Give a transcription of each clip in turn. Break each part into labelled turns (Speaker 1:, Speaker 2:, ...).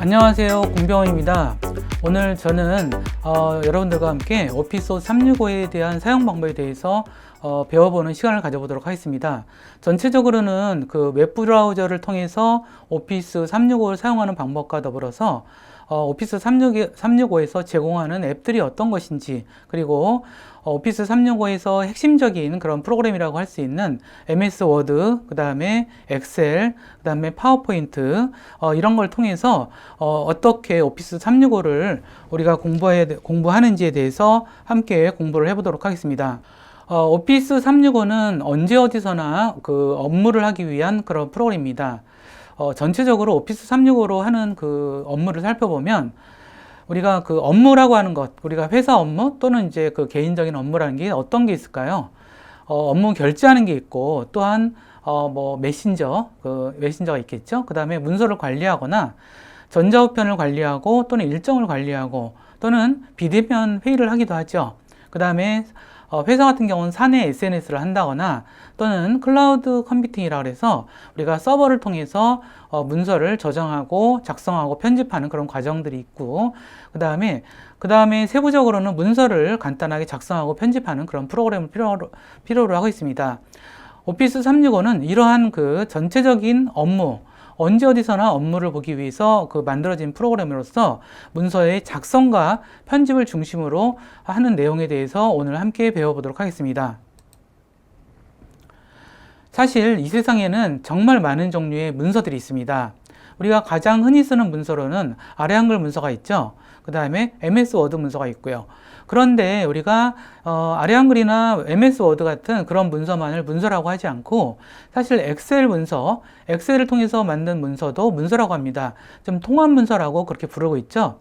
Speaker 1: 안녕하세요, 공병원입니다. 오늘 저는 여러분들과 함께 오피스 365에 대한 사용 방법에 대해서 배워보는 시간을 가져보도록 하겠습니다. 전체적으로는 그 웹브라우저를 통해서 오피스 365를 사용하는 방법과 더불어서 오피스 365에서 제공하는 앱들이 어떤 것인지, 그리고 오피스 365에서 핵심적인 그런 프로그램이라고 할 수 있는 MS 워드, 그 다음에 엑셀, 그 다음에 파워포인트, 이런 걸 통해서 어떻게 오피스 365를 우리가 공부하는지에 대해서 함께 공부를 해보도록 하겠습니다. 오피스 365는 언제 어디서나 그 업무를 하기 위한 그런 프로그램입니다. 전체적으로 오피스 365로 하는 그 업무를 살펴보면 우리가 그 업무라고 하는 것, 우리가 회사 업무 또는 이제 그 개인적인 업무라는 게 어떤 게 있을까요? 업무 결제하는 게 있고, 또한 뭐 메신저가 있겠죠. 그 다음에 문서를 관리하거나 전자우편을 관리하고 또는 일정을 관리하고 또는 비대면 회의를 하기도 하죠. 그 다음에 회사 같은 경우는 사내 SNS를 한다거나 또는 클라우드 컴퓨팅이라고 해서 우리가 서버를 통해서 문서를 저장하고 작성하고 편집하는 그런 과정들이 있고, 그 다음에 세부적으로는 문서를 간단하게 작성하고 편집하는 그런 프로그램을 필요로 하고 있습니다. 오피스 365는 이러한 그 전체적인 업무, 언제 어디서나 업무를 보기 위해서 그 만들어진 프로그램으로서 문서의 작성과 편집을 중심으로 하는 내용에 대해서 오늘 함께 배워보도록 하겠습니다. 사실 이 세상에는 정말 많은 종류의 문서들이 있습니다. 우리가 가장 흔히 쓰는 문서로는 아래 한글 문서가 있죠. 그 다음에 MS 워드 문서가 있고요. 그런데 우리가 아래 한글이나 MS 워드 같은 그런 문서만을 문서라고 하지 않고, 사실 엑셀 문서, 엑셀을 통해서 만든 문서도 문서라고 합니다. 좀 통합 문서라고 그렇게 부르고 있죠.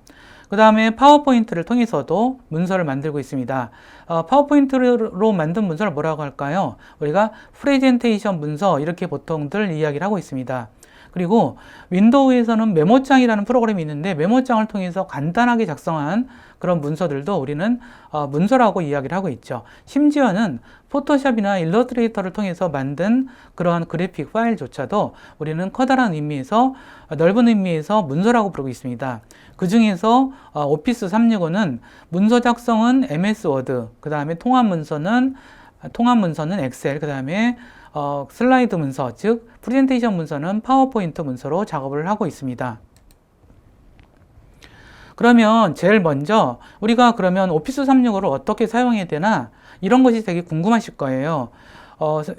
Speaker 1: 그 다음에 파워포인트를 통해서도 문서를 만들고 있습니다. 파워포인트로 만든 문서를 뭐라고 할까요? 우리가 프레젠테이션 문서, 이렇게 보통들 이야기를 하고 있습니다. 그리고 윈도우에서는 메모장이라는 프로그램이 있는데, 메모장을 통해서 간단하게 작성한 그런 문서들도 우리는 문서라고 이야기를 하고 있죠. 심지어는 포토샵이나 일러스트레이터를 통해서 만든 그러한 그래픽 파일조차도 우리는 커다란 의미에서, 넓은 의미에서 문서라고 부르고 있습니다. 그 중에서 오피스 365는 문서 작성은 MS 워드, 그 다음에 통합 문서는 엑셀, 그 다음에 슬라이드 문서, 즉 프레젠테이션 문서는 파워포인트 문서로 작업을 하고 있습니다. 그러면 제일 먼저 우리가 그러면 오피스 365를 어떻게 사용해야 되나, 이런 것이 되게 궁금하실 거예요.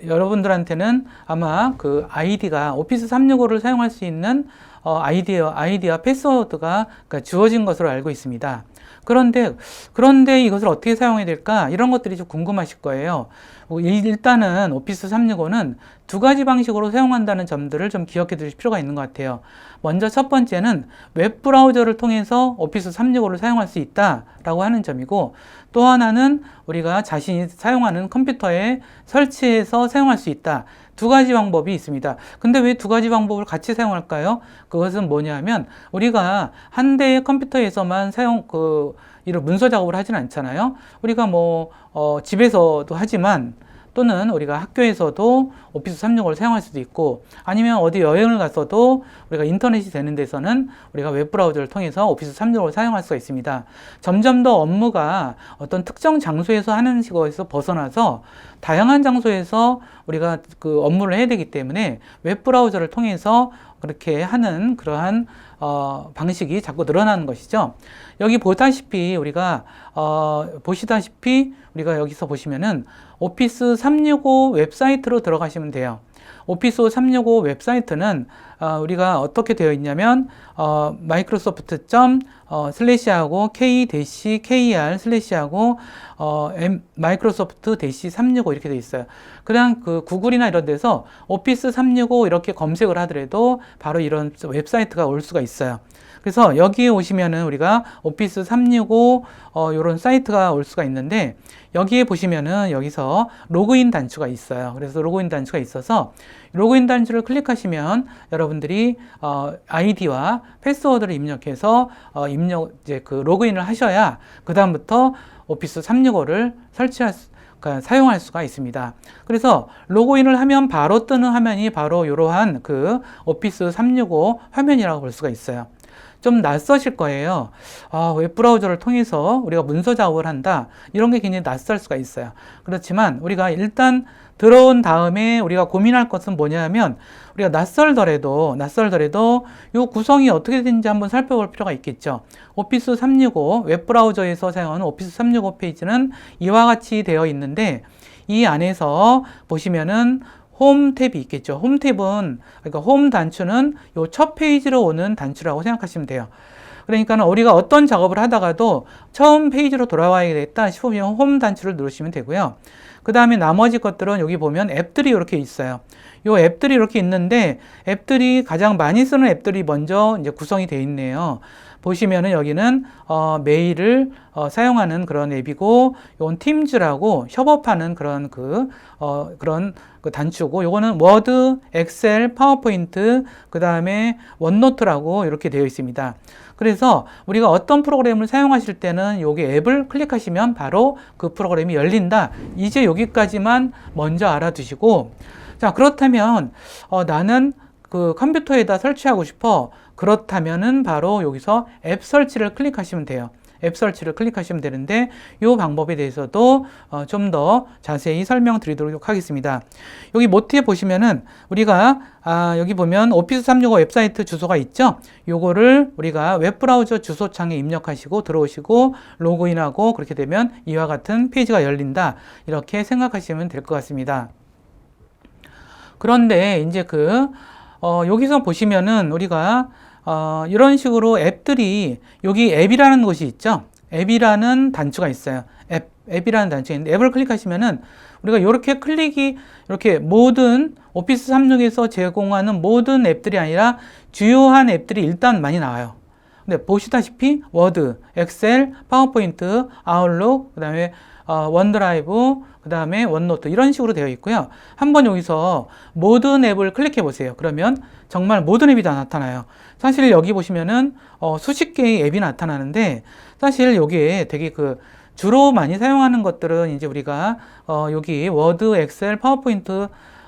Speaker 1: 여러분들한테는 아마 그 아이디가 오피스 365를 사용할 수 있는 아이디와 패스워드가 주어진 것으로 알고 있습니다. 그런데 이것을 어떻게 사용해야 될까? 이런 것들이 좀 궁금하실 거예요. 일단은 오피스 365는 두 가지 방식으로 사용한다는 점들을 좀 기억해 두실 필요가 있는 것 같아요. 먼저 첫 번째는 웹브라우저를 통해서 오피스 365를 사용할 수 있다라고 하는 점이고, 또 하나는 우리가 자신이 사용하는 컴퓨터에 설치해서 사용할 수 있다. 두 가지 방법이 있습니다. 근데 왜 두 가지 방법을 같이 사용할까요? 그것은 뭐냐면, 우리가 한 대의 컴퓨터에서만 이런 문서 작업을 하진 않잖아요. 우리가 집에서도 하지만, 또는 우리가 학교에서도 오피스 365를 사용할 수도 있고, 아니면 어디 여행을 갔어도 우리가 인터넷이 되는 데서는 우리가 웹브라우저를 통해서 오피스 365를 사용할 수가 있습니다. 점점 더 업무가 어떤 특정 장소에서 하는 것에서 벗어나서 다양한 장소에서 우리가 그 업무를 해야 되기 때문에 웹브라우저를 통해서 그렇게 하는 그러한 방식이 자꾸 늘어나는 것이죠. 여기 보시다시피 우리가 여기서 보시면은 오피스 365 웹사이트로 들어가시면 돼요. 오피스 365 웹사이트는 우리가 어떻게 되어 있냐면 마이크로소프트 슬래시하고 k-ker 슬래시하고 마이크로소프트 365 이렇게 되어 있어요. 그냥 그 구글이나 이런 데서 오피스 365 이렇게 검색을 하더라도 바로 이런 웹사이트가 올 수가 있어요. 그래서 여기에 오시면은 우리가 오피스 365 이런 사이트가 올 수가 있는데, 여기에 보시면은 여기서 로그인 단추가 있어요. 그래서 로그인 단추가 있어서 로그인 단추를 클릭하시면 여러분들이 아이디와 패스워드를 입력해서 로그인을 하셔야 그 다음부터 오피스 365를 사용할 수가 있습니다. 그래서 로그인을 하면 바로 뜨는 화면이 바로 이러한 그 오피스 365 화면이라고 볼 수가 있어요. 좀 낯서실 거예요. 웹브라우저를 통해서 우리가 문서 작업을 한다. 이런 게 굉장히 낯설 수가 있어요. 그렇지만 우리가 일단 들어온 다음에 우리가 고민할 것은 뭐냐면 우리가 낯설더라도 이 구성이 어떻게 되는지 한번 살펴볼 필요가 있겠죠. 오피스 365 웹브라우저에서 사용하는 오피스 365 페이지는 이와 같이 되어 있는데 이 안에서 보시면은 홈 탭이 있겠죠. 홈 탭은 그러니까 홈 단추는 이 첫 페이지로 오는 단추라고 생각하시면 돼요. 그러니까 우리가 어떤 작업을 하다가도 처음 페이지로 돌아와야겠다 싶으면 홈 단추를 누르시면 되고요. 그 다음에 나머지 것들은 여기 보면 앱들이 이렇게 있어요. 이 앱들이 이렇게 있는데 앱들이 가장 많이 쓰는 앱들이 먼저 이제 구성이 되어 있네요. 보시면은 여기는 메일을 사용하는 그런 앱이고, 이건 팀즈라고 협업하는 그런 그런 단추고, 요거는 워드, 엑셀, 파워포인트, 그 다음에 원노트라고 이렇게 되어 있습니다. 그래서 우리가 어떤 프로그램을 사용하실 때는 여기 앱을 클릭하시면 바로 그 프로그램이 열린다. 이제 여기까지만 먼저 알아두시고, 자, 그렇다면 나는 그 컴퓨터에다 설치하고 싶어. 그렇다면은 바로 여기서 앱 설치를 클릭하시면 돼요. 앱 설치를 클릭하시면 되는데 이 방법에 대해서도 좀 더 자세히 설명드리도록 하겠습니다. 여기 모티에 보시면은 우리가 여기 보면 오피스 365 웹사이트 주소가 있죠. 요거를 우리가 웹브라우저 주소창에 입력하시고 들어오시고 로그인하고 그렇게 되면 이와 같은 페이지가 열린다. 이렇게 생각하시면 될 것 같습니다. 그런데 이제 여기서 보시면은 우리가 이런 식으로 앱들이 여기 앱이라는 곳이 있죠. 앱이라는 단추가 있어요. 앱이라는 단추가 있는데 앱을 클릭하시면은 우리가 이렇게 모든 오피스 365에서 제공하는 모든 앱들이 아니라 주요한 앱들이 일단 많이 나와요. 근데 보시다시피 워드, 엑셀, 파워포인트, 아웃룩, 그 다음에 원드라이브, 그 다음에 원노트 이런 식으로 되어 있고요. 한번 여기서 모든 앱을 클릭해 보세요. 그러면 정말 모든 앱이 다 나타나요. 사실 여기 보시면은 수십 개의 앱이 나타나는데 사실 여기에 되게 주로 많이 사용하는 것들은 이제 우리가 여기 워드, 엑셀, 파워포인트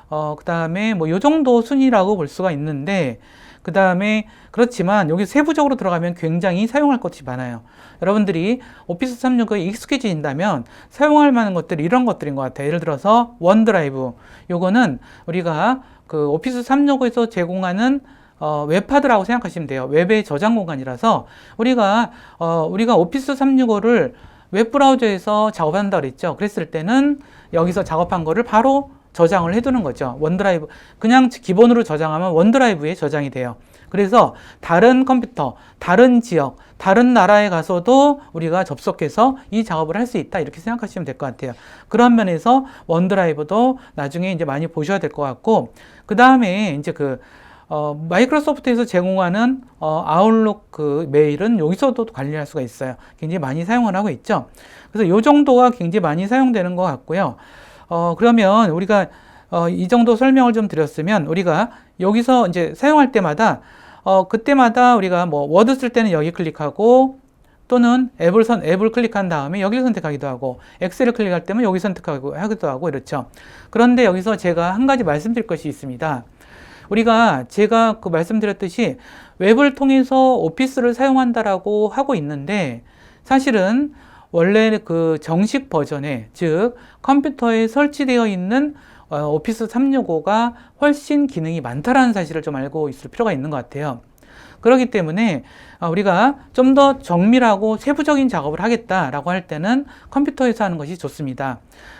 Speaker 1: 그 다음에 뭐 요 정도 순위라고 볼 수가 있는데 그 다음에 그렇지만 여기 세부적으로 들어가면 굉장히 사용할 것이 많아요. 여러분들이 오피스 365에 익숙해진다면 사용할 만한 것들이 이런 것들인 것 같아요. 예를 들어서 원드라이브, 요거는 우리가 오피스 365에서 제공하는 웹하드라고 생각하시면 돼요. 웹의 저장 공간이라서 우리가 오피스 365를 웹브라우저에서 작업한다 그랬죠. 그랬을 때는 여기서 작업한 거를 바로 저장을 해두는 거죠. 원드라이브, 그냥 기본으로 저장하면 원드라이브에 저장이 돼요. 그래서 다른 컴퓨터, 다른 지역, 다른 나라에 가서도 우리가 접속해서 이 작업을 할 수 있다. 이렇게 생각하시면 될 것 같아요. 그런 면에서 원드라이브도 나중에 이제 많이 보셔야 될 것 같고, 그 다음에 이제 마이크로소프트에서 제공하는 아웃룩 메일은 여기서도 관리할 수가 있어요. 굉장히 많이 사용을 하고 있죠. 그래서 이 정도가 굉장히 많이 사용되는 것 같고요. 그러면 우리가 이 정도 설명을 좀 드렸으면 우리가 여기서 이제 사용할 때마다 그때마다 우리가 뭐 워드 쓸 때는 여기 클릭하고 또는 앱을 클릭한 다음에 여기를 선택하기도 하고 엑셀을 클릭할 때면 여기 선택하기도 하고 이렇죠. 그런데 여기서 제가 한 가지 말씀드릴 것이 있습니다. 제가 말씀드렸듯이 웹을 통해서 오피스를 사용한다라고 하고 있는데 사실은 원래 정식 버전에, 즉 컴퓨터에 설치되어 있는 오피스 365가 훨씬 기능이 많다라는 사실을 좀 알고 있을 필요가 있는 것 같아요. 그렇기 때문에 우리가 좀 더 정밀하고 세부적인 작업을 하겠다라고 할 때는 컴퓨터에서 하는 것이 좋습니다.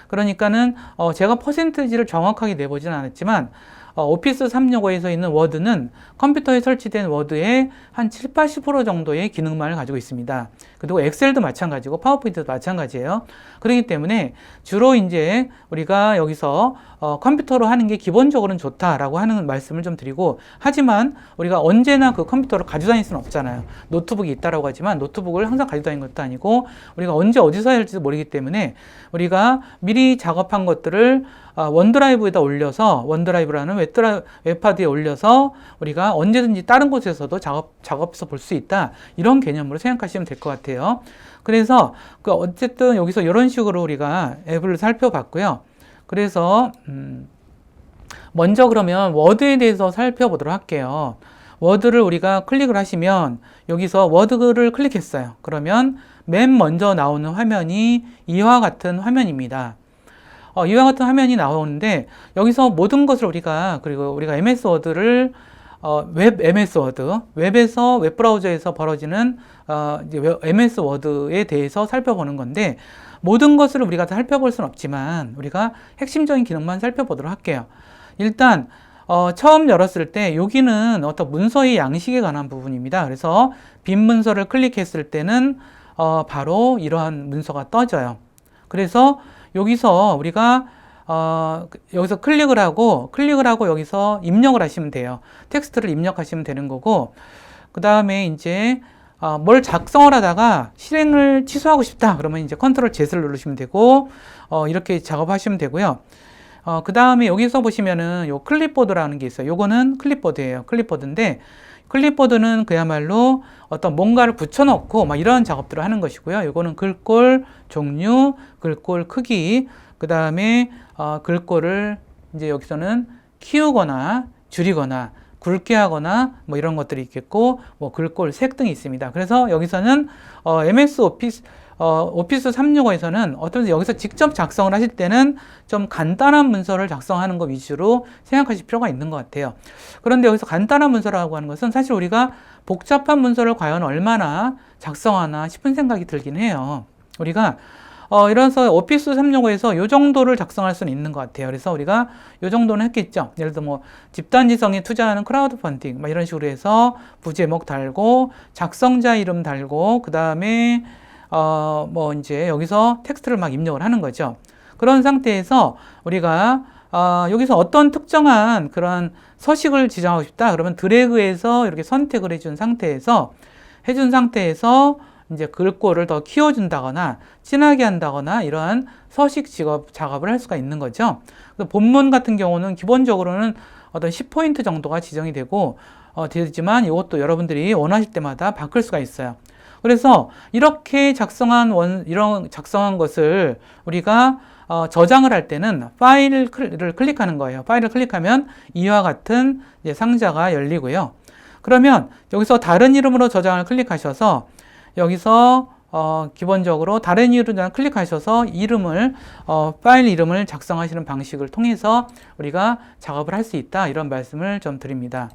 Speaker 1: 그러니까는 제가 퍼센티지를 정확하게 내보지는 않았지만 오피스 365에서 있는 워드는 컴퓨터에 설치된 워드의 한 7, 80% 정도의 기능만을 가지고 있습니다. 그리고 엑셀도 마찬가지고 파워포인트도 마찬가지예요. 그렇기 때문에 주로 이제 우리가 여기서 컴퓨터로 하는 게 기본적으로는 좋다라고 하는 말씀을 좀 드리고, 하지만 우리가 언제나 그 컴퓨터를 가지고 다닐 수는 없잖아요. 노트북이 있다라고 하지만 노트북을 항상 가지고 다니는 것도 아니고 우리가 언제 어디서 해야 할지도 모르기 때문에 우리가 미리 작업한 것들을 원드라이브에다 올려서, 원드라이브라는 웹하드에 올려서 우리가 언제든지 다른 곳에서도 작업해서 볼 수 있다, 이런 개념으로 생각하시면 될 것 같아요. 그래서 어쨌든 여기서 이런 식으로 우리가 앱을 살펴봤고요. 그래서 먼저 그러면 워드에 대해서 살펴보도록 할게요. 워드를 우리가 클릭을 하시면 여기서 워드를 클릭했어요. 그러면 맨 먼저 나오는 화면이 이와 같은 화면입니다. 이와 같은 화면이 나오는데 여기서 모든 것을 그리고 우리가 MS 워드를 웹 MS 워드, 웹에서 웹브라우저에서 벌어지는 이제 MS 워드에 대해서 살펴보는 건데 모든 것을 우리가 다 살펴볼 수는 없지만 우리가 핵심적인 기능만 살펴보도록 할게요. 일단 처음 열었을 때 여기는 어떤 문서의 양식에 관한 부분입니다. 그래서 빈 문서를 클릭했을 때는 바로 이러한 문서가 떠져요. 그래서 여기서 우리가 여기서 클릭을 하고 여기서 입력을 하시면 돼요. 텍스트를 입력하시면 되는 거고, 그 다음에 이제 뭘 작성을 하다가 실행을 취소하고 싶다 그러면 이제 컨트롤 Z를 누르시면 되고, 이렇게 작업하시면 되고요. 그 다음에 여기서 보시면은 요 클립보드라는 게 있어요. 요거는 클립보드예요. 클립보드인데 클립보드는 그야말로 어떤 뭔가를 붙여놓고 막 이런 작업들을 하는 것이고요. 요거는 글꼴 종류, 글꼴 크기, 그 다음에 글꼴을 이제 여기서는 키우거나 줄이거나 굵게 하거나 뭐 이런 것들이 있겠고, 뭐 글꼴 색 등이 있습니다. 그래서 여기서는 MS 오피스 365에서는 여기서 직접 작성을 하실 때는 좀 간단한 문서를 작성하는 것 위주로 생각하실 필요가 있는 것 같아요. 그런데 여기서 간단한 문서라고 하는 것은 사실 우리가 복잡한 문서를 과연 얼마나 작성하나 싶은 생각이 들긴 해요. 우리가 이래서 오피스 365에서 이 정도를 작성할 수는 있는 것 같아요. 그래서 우리가 이 정도는 했겠죠. 예를 들어 뭐 집단지성에 투자하는 크라우드 펀딩 막 이런 식으로 해서 부제목 달고 작성자 이름 달고 그 다음에 뭐 이제 여기서 텍스트를 막 입력을 하는 거죠. 그런 상태에서 우리가 여기서 어떤 특정한 그런 서식을 지정하고 싶다 그러면 드래그해서 이렇게 선택을 해준 상태에서 이제 글꼴을 더 키워준다거나 진하게 한다거나 이러한 서식 작업을 할 수가 있는 거죠. 본문 같은 경우는 기본적으로는 어떤 10포인트 정도가 지정이 되지만 이것도 여러분들이 원하실 때마다 바꿀 수가 있어요. 그래서 이렇게 작성한 것을 우리가 저장을 할 때는 파일을 클릭하는 거예요. 파일을 클릭하면 이와 같은 이제 상자가 열리고요. 그러면 여기서 다른 이름으로 저장을 클릭하셔서 여기서 기본적으로 다른 이름을 클릭하셔서 파일 이름을 작성하시는 방식을 통해서 우리가 작업을 할 수 있다 이런 말씀을 좀 드립니다.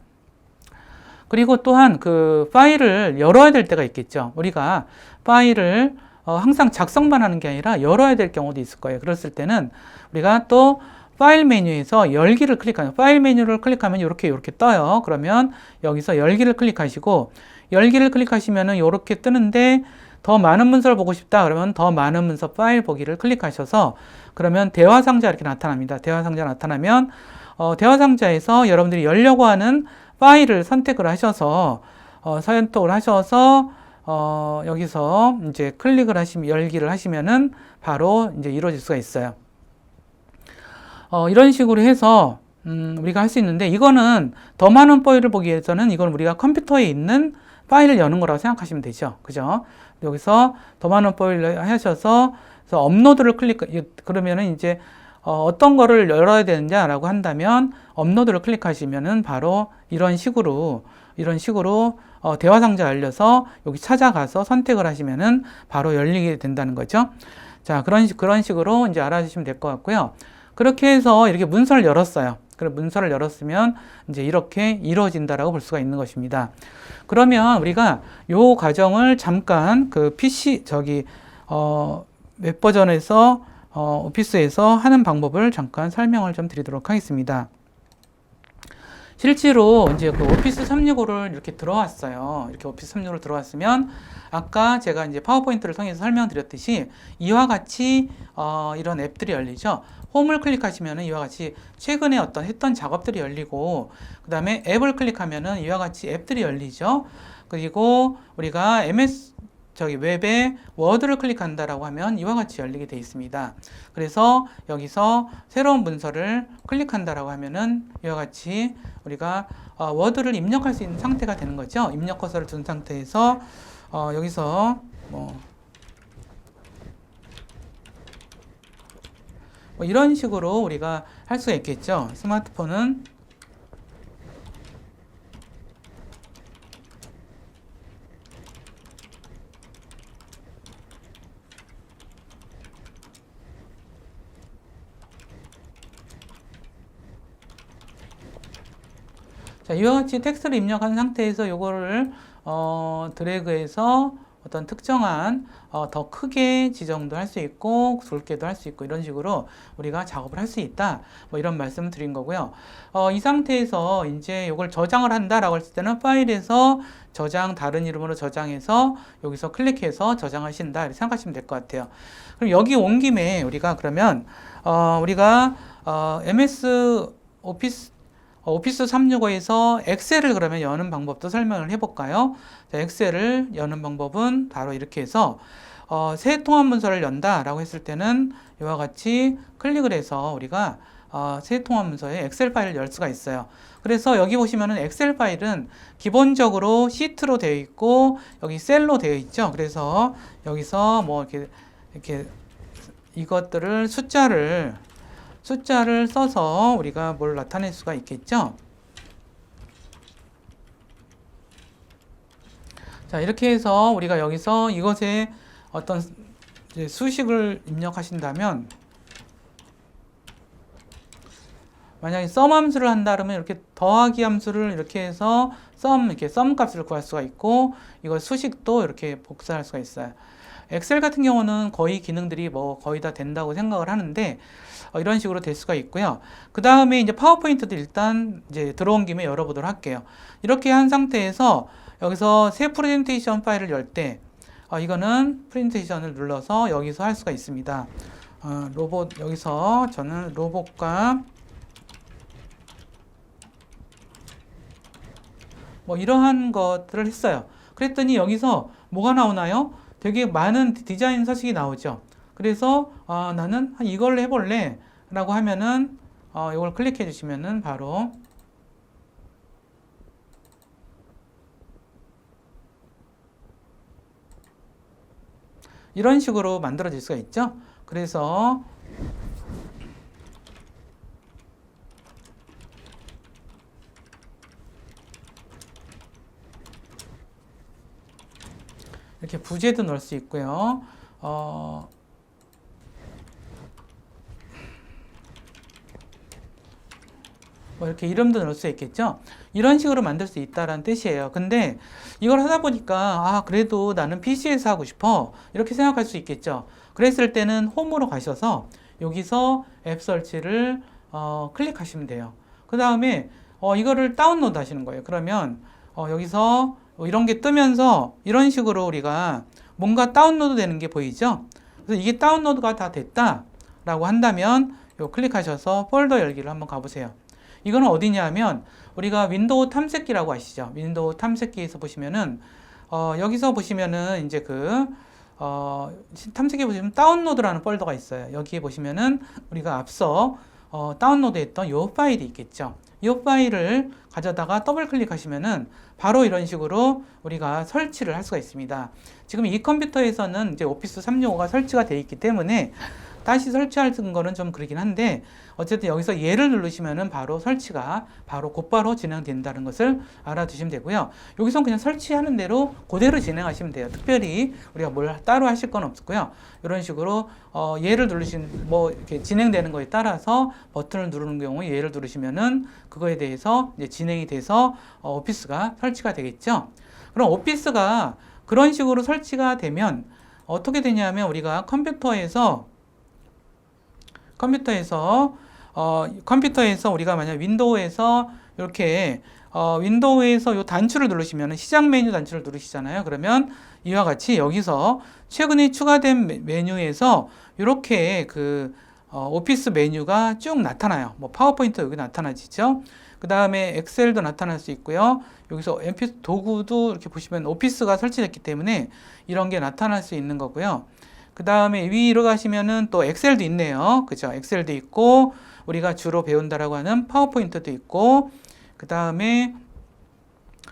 Speaker 1: 그리고 또한 그 파일을 열어야 될 때가 있겠죠. 우리가 파일을 항상 작성만 하는 게 아니라 열어야 될 경우도 있을 거예요. 그랬을 때는 우리가 또 파일 메뉴에서 열기를 클릭하면 파일 메뉴를 클릭하면 이렇게 떠요. 그러면 여기서 열기를 클릭하시고 열기를 클릭하시면은 이렇게 뜨는데 더 많은 문서를 보고 싶다 그러면 더 많은 문서 파일 보기를 클릭하셔서 그러면 대화 상자 이렇게 나타납니다. 대화 상자 나타나면 대화 상자에서 여러분들이 열려고 하는 파일을 선택을 하셔서 여기서 이제 열기를 하시면은 바로 이제 이루어질 수가 있어요. 이런 식으로 해서 우리가 할 수 있는데 이거는 더 많은 파일을 보기 위해서는 이건 우리가 컴퓨터에 있는 파일을 여는 거라고 생각하시면 되죠. 그죠? 여기서 더 많은 파일을 하셔서 업로드를 그러면은 이제 어떤 거를 열어야 되느냐라고 한다면 업로드를 클릭하시면은 바로 이런 식으로 대화 상자 열려서 여기 찾아가서 선택을 하시면은 바로 열리게 된다는 거죠. 자, 그런 식으로 이제 알아주시면 될 것 같고요. 그렇게 해서 이렇게 문서를 열었어요. 그럼 문서를 열었으면 이제 이렇게 이루어진다라고 볼 수가 있는 것입니다. 그러면 우리가 요 과정을 잠깐 그 웹 버전에서 오피스에서 하는 방법을 잠깐 설명을 좀 드리도록 하겠습니다. 실제로 이제 그 오피스 365를 이렇게 들어왔어요. 이렇게 오피스 365를 들어왔으면 아까 제가 이제 파워포인트를 통해서 설명드렸듯이 이와 같이 이런 앱들이 열리죠. 홈을 클릭하시면은 이와 같이 최근에 했던 작업들이 열리고 그 다음에 앱을 클릭하면은 이와 같이 앱들이 열리죠. 그리고 우리가 웹에 워드를 클릭한다라고 하면 이와 같이 열리게 되어 있습니다. 그래서 여기서 새로운 문서를 클릭한다라고 하면은 이와 같이 우리가 워드를 입력할 수 있는 상태가 되는 거죠. 입력 커서를 둔 상태에서 여기서 뭐 이런 식으로 우리가 할 수가 있겠죠. 스마트폰은 자, 이와 같이 텍스트를 입력한 상태에서 요거를 드래그해서 어떤 특정한 더 크게 지정도 할 수 있고 굵게도 할 수 있고 이런 식으로 우리가 작업을 할 수 있다. 뭐 이런 말씀을 드린 거고요. 이 상태에서 이제 이걸 저장을 한다라고 했을 때는 파일에서 저장 다른 이름으로 저장해서 여기서 클릭해서 저장하신다 이렇게 생각하시면 될 것 같아요. 그럼 여기 온 김에 우리가 그러면 우리가 MS 오피스 365에서 엑셀을 그러면 여는 방법도 설명을 해볼까요? 자, 엑셀을 여는 방법은 바로 이렇게 해서 새 통합 문서를 연다라고 했을 때는 이와 같이 클릭을 해서 우리가 새 통합 문서에 엑셀 파일을 열 수가 있어요. 그래서 여기 보시면은 엑셀 파일은 기본적으로 시트로 되어 있고 여기 셀로 되어 있죠. 그래서 여기서 뭐 이렇게 이것들을 숫자를 써서 우리가 뭘 나타낼 수가 있겠죠. 자, 이렇게 해서 우리가 여기서 이것에 어떤 이제 수식을 입력하신다면 만약에 썸 함수를 한다 그러면 이렇게 더하기 함수를 이렇게 해서 이렇게 썸 값을 구할 수가 있고 이거 수식도 이렇게 복사할 수가 있어요. 엑셀 같은 경우는 거의 기능들이 뭐 거의 다 된다고 생각을 하는데 이런 식으로 될 수가 있고요. 그 다음에 이제 파워포인트도 일단 이제 들어온 김에 열어보도록 할게요. 이렇게 한 상태에서 여기서 새 프레젠테이션 파일을 열 때 이거는 프레젠테이션을 눌러서 여기서 할 수가 있습니다. 로봇 여기서 저는 로봇과 뭐 이러한 것들을 했어요. 그랬더니 여기서 뭐가 나오나요? 되게 많은 디자인 서식이 나오죠. 그래서 나는 이걸로 해볼래 라고 하면은 이걸 클릭해 주시면은 바로 이런 식으로 만들어질 수가 있죠. 그래서 이렇게 부제도 넣을 수 있고요. 뭐 이렇게 이름도 넣을 수 있겠죠. 이런 식으로 만들 수 있다라는 뜻이에요. 근데 이걸 하다 보니까 그래도 나는 PC에서 하고 싶어 이렇게 생각할 수 있겠죠. 그랬을 때는 홈으로 가셔서 여기서 앱 설치를 클릭하시면 돼요. 그 다음에 이거를 다운로드 하시는 거예요. 그러면 여기서 이런 게 뜨면서 이런 식으로 우리가 뭔가 다운로드 되는 게 보이죠. 그래서 이게 다운로드가 다 됐다라고 한다면 요 클릭하셔서 폴더 열기를 한번 가보세요. 이거는 어디냐 하면 우리가 윈도우 탐색기라고 아시죠? 윈도우 탐색기에서 보시면은 여기서 보시면은 이제 탐색기 보시면 다운로드라는 폴더가 있어요. 여기에 보시면은 우리가 앞서 다운로드했던 요 파일이 있겠죠. 이 파일을 가져다가 더블 클릭하시면은 바로 이런 식으로 우리가 설치를 할 수가 있습니다. 지금 이 컴퓨터에서는 이제 오피스 365가 설치가 되어 있기 때문에 다시 설치하는 거는 좀 그러긴 한데 어쨌든 여기서 얘를 누르시면은 바로 설치가 바로 곧바로 진행된다는 것을 알아두시면 되고요. 여기서 그냥 설치하는 대로 그대로 진행하시면 돼요. 특별히 우리가 뭘 따로 하실 건 없고요. 이런 식으로 얘를 누르신 뭐 이렇게 진행되는 거에 따라서 버튼을 누르는 경우에 얘를 누르시면은 그거에 대해서 이제 진행이 돼서 오피스가 설치가 되겠죠. 그럼 오피스가 그런 식으로 설치가 되면 어떻게 되냐면 우리가 컴퓨터에서 우리가 만약 윈도우에서 이렇게 윈도우에서 요 단추를 누르시면 시작 메뉴 단추를 누르시잖아요. 그러면 이와 같이 여기서 최근에 추가된 메뉴에서 이렇게 오피스 메뉴가 쭉 나타나요. 뭐 파워포인트 여기 나타나지죠. 그 다음에 엑셀도 나타날 수 있고요. 여기서 MP 도구도 이렇게 보시면 오피스가 설치됐기 때문에 이런 게 나타날 수 있는 거고요. 그 다음에 위로 가시면은 또 엑셀도 있네요. 그죠? 엑셀도 있고, 우리가 주로 배운다라고 하는 파워포인트도 있고, 그 다음에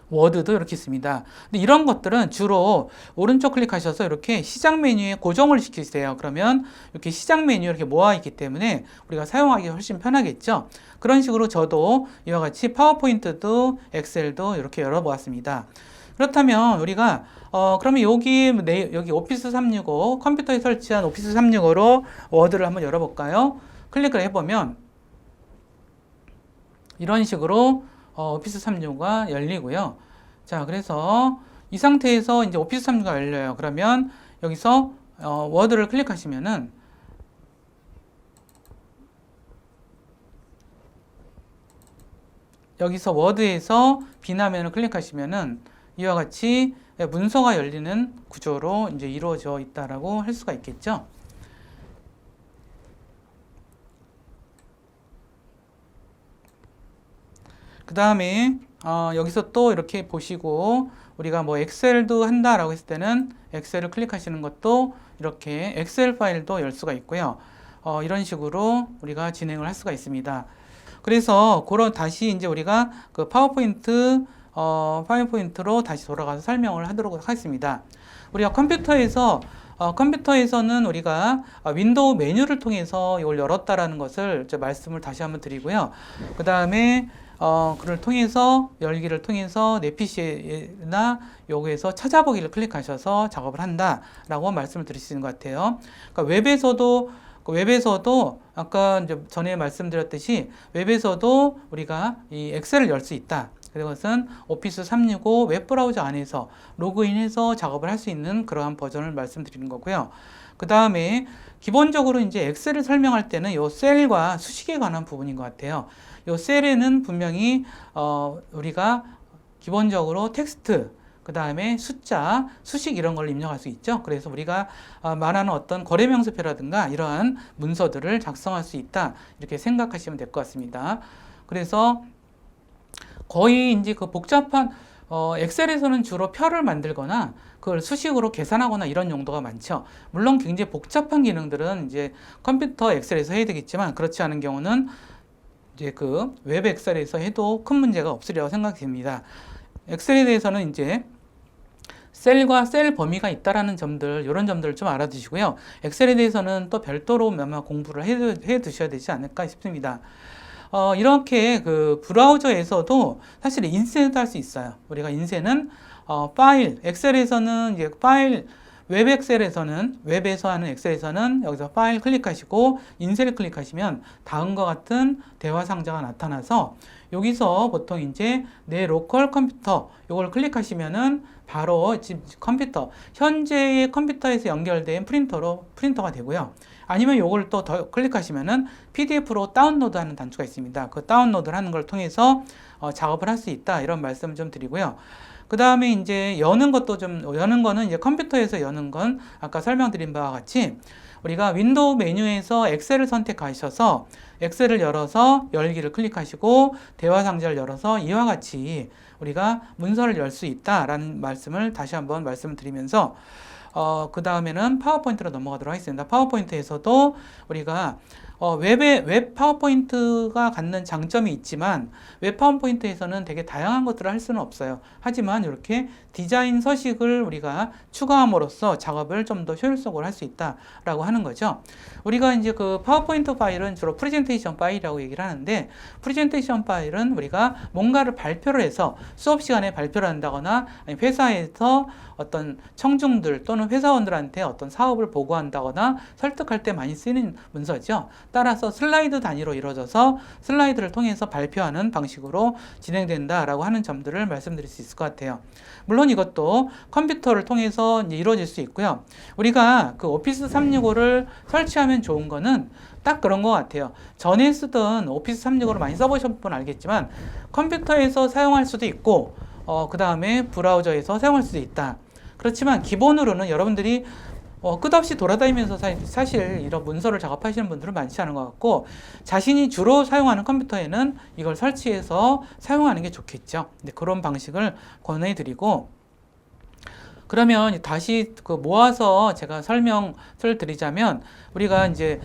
Speaker 1: 워드도 이렇게 있습니다. 근데 이런 것들은 주로 오른쪽 클릭하셔서 이렇게 시작 메뉴에 고정을 시키세요. 그러면 이렇게 시작 메뉴 이렇게 모아 있기 때문에 우리가 사용하기 훨씬 편하겠죠. 그런 식으로 저도 이와 같이 파워포인트도 엑셀도 이렇게 열어보았습니다. 그렇다면 우리가 그러면 여기 오피스 365 컴퓨터에 설치한 오피스 365로 워드를 한번 열어볼까요? 클릭을 해보면 이런 식으로 오피스 365가 열리고요. 자, 그래서 이 상태에서 이제 오피스 365가 열려요. 그러면 여기서 워드를 클릭하시면은 여기서 워드에서 비나면을 클릭하시면은 이와 같이 문서가 열리는 구조로 이제 이루어져 있다라고 할 수가 있겠죠. 그 다음에 여기서 또 이렇게 보시고 우리가 뭐 엑셀도 한다라고 했을 때는 엑셀을 클릭하시는 것도 이렇게 엑셀 파일도 열 수가 있고요. 이런 식으로 우리가 진행을 할 수가 있습니다. 그래서 그런 다시 이제 우리가 그 파워포인트로 다시 돌아가서 설명을 하도록 하겠습니다. 우리가 컴퓨터에서는 우리가 윈도우 메뉴를 통해서 이걸 열었다라는 것을 말씀을 다시 한번 드리고요. 그 다음에 그를 통해서 열기를 통해서 내 PC나 여기에서 찾아보기를 클릭하셔서 작업을 한다라고 말씀을 드릴 수 있는 것 같아요. 그러니까 웹에서도 아까 이제 전에 말씀드렸듯이 웹에서도 우리가 이 엑셀을 열 수 있다. 그것은 오피스 365 웹브라우저 안에서 로그인해서 작업을 할 수 있는 그러한 버전을 말씀드리는 거고요. 그 다음에 기본적으로 이제 엑셀을 설명할 때는 이 셀과 수식에 관한 부분인 것 같아요. 이 셀에는 분명히 우리가 기본적으로 텍스트, 그 다음에 숫자, 수식 이런 걸 입력할 수 있죠. 그래서 우리가 말하는 어떤 거래명세표라든가 이러한 문서들을 작성할 수 있다. 이렇게 생각하시면 될 것 같습니다. 그래서 거의 이제 그 복잡한 엑셀에서는 주로 표를 만들거나 그걸 수식으로 계산하거나 이런 용도가 많죠. 물론 굉장히 복잡한 기능들은 이제 컴퓨터 엑셀에서 해야 되겠지만 그렇지 않은 경우는 이제 그 웹 엑셀에서 해도 큰 문제가 없으리라고 생각됩니다. 엑셀에 대해서는 이제 셀과 셀 범위가 있다라는 점들, 이런 점들을 좀 알아두시고요. 엑셀에 대해서는 또 별도로 아마 공부를 해 두셔야 되지 않을까 싶습니다. 이렇게 그 브라우저에서도 사실 인쇄도 할 수 있어요. 우리가 인쇄는 파일, 엑셀에서는 이제 파일, 웹 엑셀에서는, 웹에서 하는 엑셀에서는 여기서 파일 클릭하시고 인쇄를 클릭하시면 다음과 같은 대화 상자가 나타나서 여기서 보통 이제 내 로컬 컴퓨터 이걸 클릭하시면은 바로 지금 컴퓨터, 현재의 컴퓨터에서 연결된 프린터가 되고요. 아니면 이걸 또 더 클릭하시면은 PDF로 다운로드하는 단추가 있습니다. 그 다운로드를 하는 걸 통해서 작업을 할 수 있다. 이런 말씀을 좀 드리고요. 그 다음에 이제 여는 거는 이제 컴퓨터에서 여는 건 아까 설명드린 바와 같이 우리가 윈도우 메뉴에서 엑셀을 선택하셔서 엑셀을 열어서 열기를 클릭하시고 대화 상자를 열어서 이와 같이 우리가 문서를 열 수 있다라는 말씀을 다시 한번 말씀을 드리면서 그 다음에는 파워포인트로 넘어가도록 하겠습니다. 파워포인트에서도 우리가 웹 파워포인트가 갖는 장점이 있지만 웹 파워포인트에서는 되게 다양한 것들을 할 수는 없어요. 하지만 이렇게 디자인 서식을 우리가 추가함으로써 작업을 좀 더 효율적으로 할 수 있다라고 하는 거죠. 우리가 이제 그 파워포인트 파일은 주로 프레젠테이션 파일이라고 얘기를 하는데 프레젠테이션 파일은 우리가 뭔가를 발표를 해서 수업 시간에 발표를 한다거나 아니면 회사에서 어떤 청중들 또는 회사원들한테 어떤 사업을 보고한다거나 설득할 때 많이 쓰이는 문서죠. 따라서 슬라이드 단위로 이루어져서 슬라이드를 통해서 발표하는 방식으로 진행된다라고 하는 점들을 말씀드릴 수 있을 것 같아요. 물론 이것도 컴퓨터를 통해서 이루어질 수 있고요. 우리가 그 오피스 365를 설치하면 좋은 거는 딱 그런 것 같아요. 전에 쓰던 오피스 365를 많이 써보신 분 알겠지만 컴퓨터에서 사용할 수도 있고 그 다음에 브라우저에서 사용할 수도 있다. 그렇지만 기본으로는 여러분들이 끝없이 돌아다니면서 사실 이런 문서를 작업하시는 분들은 많지 않은 것 같고 자신이 주로 사용하는 컴퓨터에는 이걸 설치해서 사용하는 게 좋겠죠. 그런 방식을 권해드리고 그러면 다시 그 모아서 제가 설명을 드리자면 우리가 이제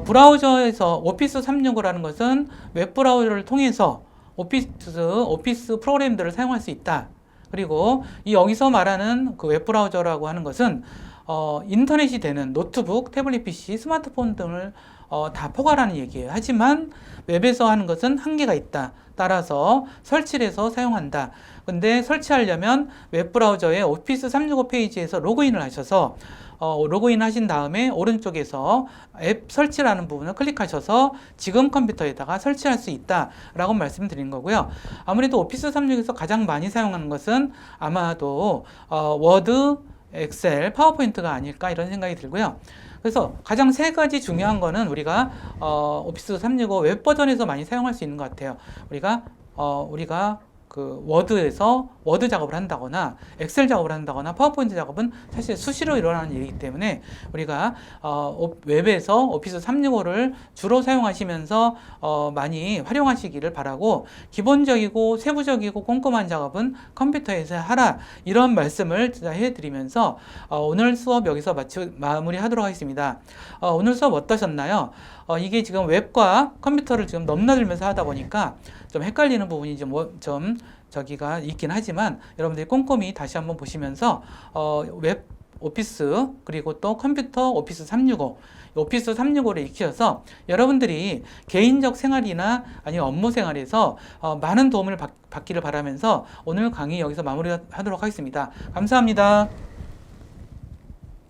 Speaker 1: 브라우저에서 오피스 365라는 것은 웹 브라우저를 통해서 오피스 프로그램들을 사용할 수 있다. 그리고 이 여기서 말하는 그 웹 브라우저라고 하는 것은 인터넷이 되는 노트북, 태블릿 PC, 스마트폰 등을 다 포괄하는 얘기예요. 하지만 웹에서 하는 것은 한계가 있다. 따라서 설치를 해서 사용한다. 근데 설치하려면 웹브라우저의 오피스 365 페이지에서 로그인을 하셔서 로그인 하신 다음에 오른쪽에서 앱 설치라는 부분을 클릭하셔서 지금 컴퓨터에다가 설치할 수 있다라고 말씀드린 거고요. 아무래도 오피스 365에서 가장 많이 사용하는 것은 아마도 워드, 엑셀, 파워포인트가 아닐까 이런 생각이 들고요. 그래서 가장 세 가지 중요한 거는 우리가 오피스 365 웹 버전에서 많이 사용할 수 있는 것 같아요. 우리가 그 워드에서 워드 작업을 한다거나 엑셀 작업을 한다거나 파워포인트 작업은 사실 수시로 일어나는 일이기 때문에 우리가 웹에서 오피스 365를 주로 사용하시면서 많이 활용하시기를 바라고, 기본적이고 세부적이고 꼼꼼한 작업은 컴퓨터에서 하라, 이런 말씀을 해드리면서 오늘 수업 여기서 마무리하도록 하겠습니다. 오늘 수업 어떠셨나요? 이게 지금 웹과 컴퓨터를 지금 넘나들면서 하다 보니까 좀 헷갈리는 부분이 좀 저기가 있긴 하지만 여러분들이 꼼꼼히 다시 한번 보시면서 웹 오피스 그리고 또 컴퓨터 오피스 365 오피스 365를 익히셔서 여러분들이 개인적 생활이나 아니면 업무 생활에서 많은 도움을 받기를 바라면서 오늘 강의 여기서 마무리하도록 하겠습니다. 감사합니다.